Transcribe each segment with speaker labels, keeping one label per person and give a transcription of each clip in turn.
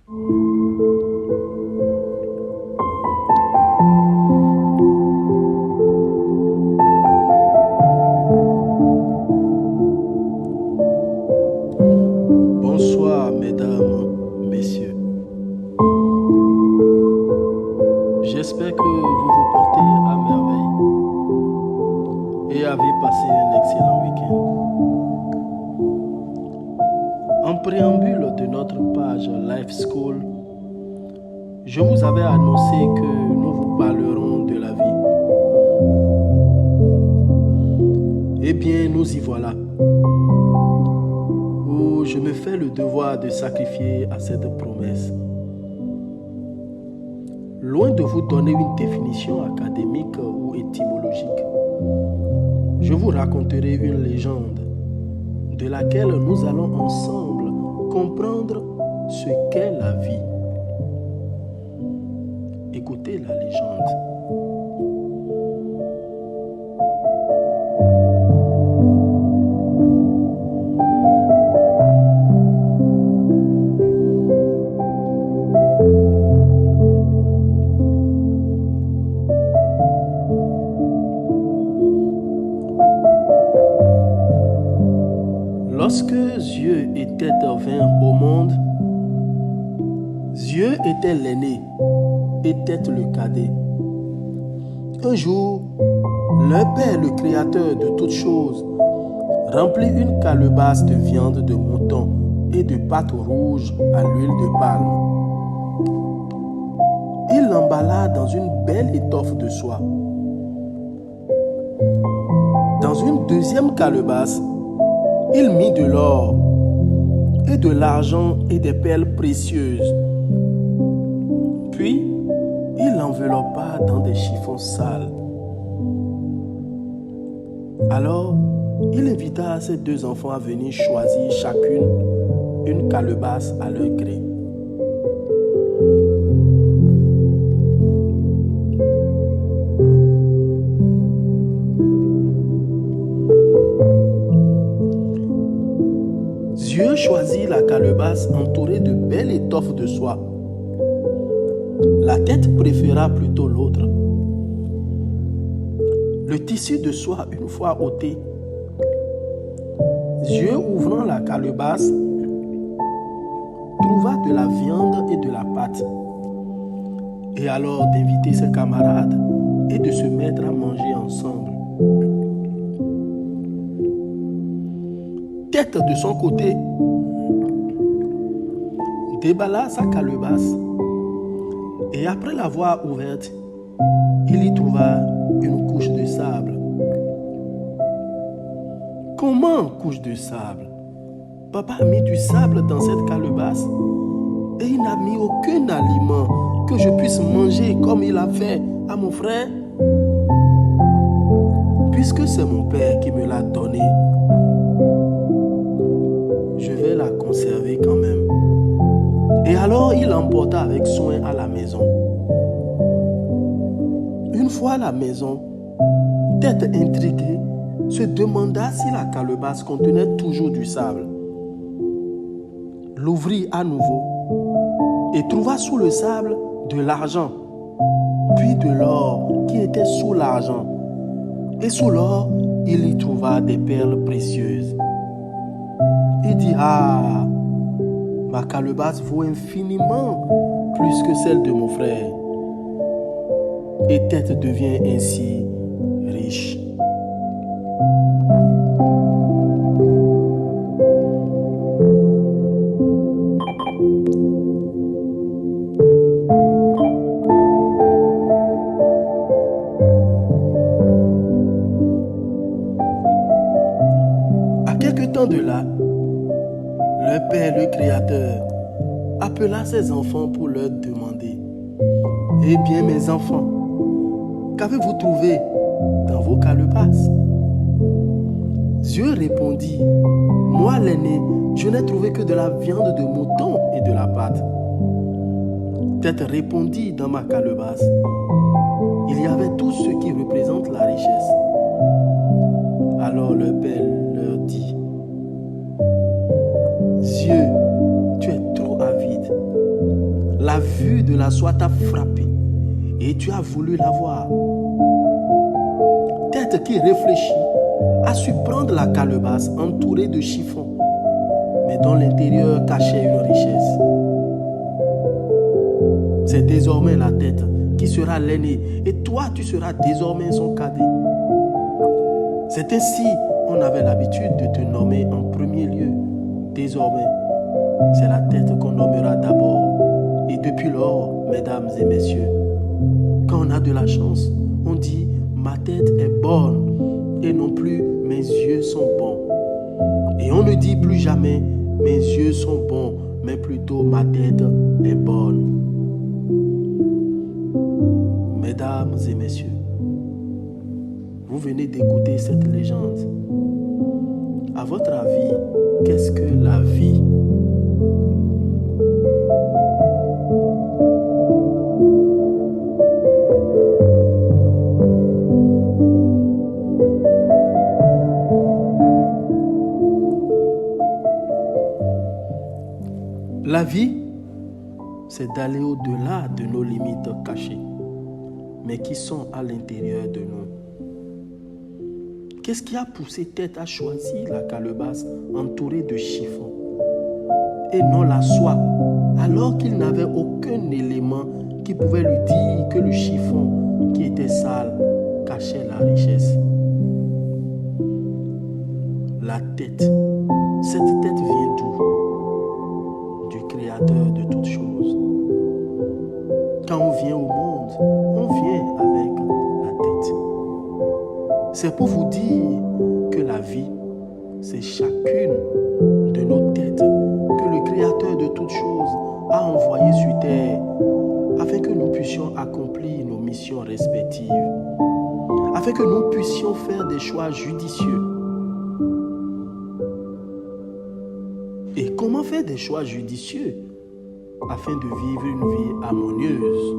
Speaker 1: Bonsoir, mesdames, messieurs. J'espère que vous vous portez à merveille et avez passé un excellent week-end. En préambule de notre page Life School, je vous avais annoncé que nous vous parlerons de la vie. Eh bien, nous y voilà. Où je me fais le devoir de sacrifier à cette promesse. Loin de vous donner une définition académique ou étymologique, je vous raconterai une légende de laquelle nous allons ensemble comprendre ce qu'est la vie. Écoutez la légende. Lorsque Dieu était vint au monde, Dieu était l'aîné et Tête le cadet. Un jour, le Père, le Créateur de toutes choses, remplit une calebasse de viande de mouton et de pâte rouge à l'huile de palme. Il l'emballa dans une belle étoffe de soie. Dans une deuxième calebasse, il mit de l'or et de l'argent et des perles précieuses. Puis, il l'enveloppa dans des chiffons sales. Alors, il invita ses deux enfants à venir choisir chacune une calebasse à leur gré. Dieu choisit la calebasse entourée de belles étoffes de soie. La tête préféra plutôt l'autre. Le tissu de soie, une fois ôté, Dieu, ouvrant la calebasse, trouva de la viande et de la pâte. Et alors d'inviter ses camarades et de se mettre à manger ensemble. Tête de son côté déballa sa calebasse et après l'avoir ouverte, il y trouva une couche de sable. Comment couche de sable? Papa a mis du sable dans cette calebasse et il n'a mis aucun aliment que je puisse manger comme il a fait à mon frère. Puisque c'est mon père qui me l'a donné, je vais la conserver quand même. Et alors il l'emporta avec soin à la maison. Une fois à la maison, Tête intriguée, se demanda si la calebasse contenait toujours du sable. L'ouvrit à nouveau et trouva sous le sable de l'argent, puis de l'or qui était sous l'argent. Et sous l'or, il y trouva des perles précieuses. Il dit: ah, ma calebasse vaut infiniment plus que celle de mon frère. Et Tête devient ainsi riche. À quelque temps de là, le Père, le Créateur, appela ses enfants pour leur demander: eh bien, mes enfants, qu'avez-vous trouvé dans vos calebasses? Dieu répondit: moi, l'aîné, je n'ai trouvé que de la viande de mouton et de la pâte. Tête répondit: dans ma calebasse, il y avait tout ce qui représente la richesse. Alors le Père leur dit: Dieu, tu es trop avide. la vue de la soie t'a frappé et tu as voulu la voir. Tête qui réfléchit a su prendre la calebasse entourée de chiffons, mais dont l'intérieur cachait une richesse. C'est désormais la tête qui sera l'aîné et toi tu seras désormais son cadet. C'est ainsi on avait l'habitude de te nommer en premier lieu. Désormais, c'est la tête qu'on nommera d'abord. Et depuis lors, mesdames et messieurs, quand on a de la chance, on dit « ma tête est bonne » et non plus « mes yeux sont bons ». Et on ne dit plus jamais « mes yeux sont bons », mais plutôt « ma tête est bonne ». Mesdames et messieurs, vous venez d'écouter cette légende. À votre avis, qu'est-ce que la vie? La vie, c'est d'aller au-delà de nos limites cachées, mais qui sont à l'intérieur de nous. Qu'est-ce qui a poussé Tête à choisir la calebasse entourée de chiffons et non la soie, alors qu'il n'avait aucun élément qui pouvait lui dire que le chiffon qui était sale cachait la richesse? La tête, cette tête vient d'où? Du Créateur de toutes choses. Quand on vient au monde, on vient avec la tête. C'est pour vous dire que la vie, c'est chacune de nos têtes que le Créateur de toutes choses a envoyé sur terre afin que nous puissions accomplir nos missions respectives, afin que nous puissions faire des choix judicieux. Et comment faire des choix judicieux afin de vivre une vie harmonieuse?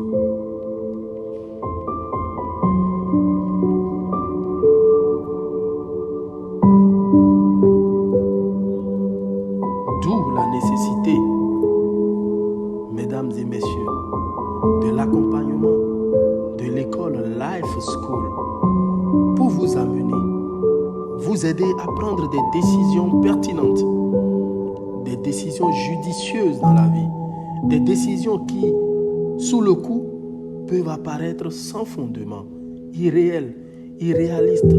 Speaker 1: D'où la nécessité, mesdames et messieurs, de l'accompagnement de l'école Life School pour vous amener, vous aider à prendre des décisions pertinentes, des décisions judicieuses dans la vie, des décisions qui, sous le coup, peuvent apparaître sans fondement, irréelles, irréalistes,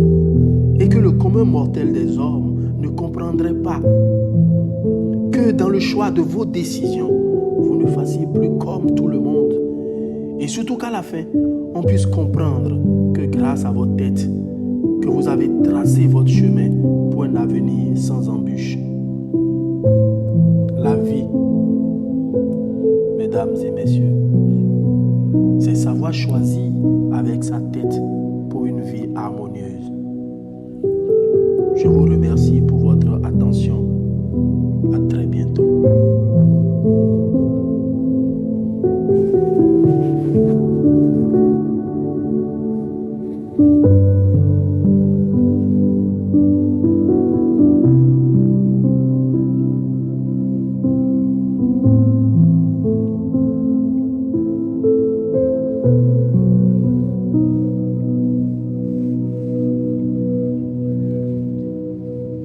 Speaker 1: et que le commun mortel des hommes ne comprendrait pas. Que dans le choix de vos décisions, vous ne fassiez plus comme tout le monde. Et surtout qu'à la fin, on puisse comprendre que grâce à votre tête, que vous avez tracé votre chemin pour un avenir sans embûche. La vie, mesdames et messieurs, c'est savoir choisir avec sa tête pour une vie harmonieuse. Je vous remercie pour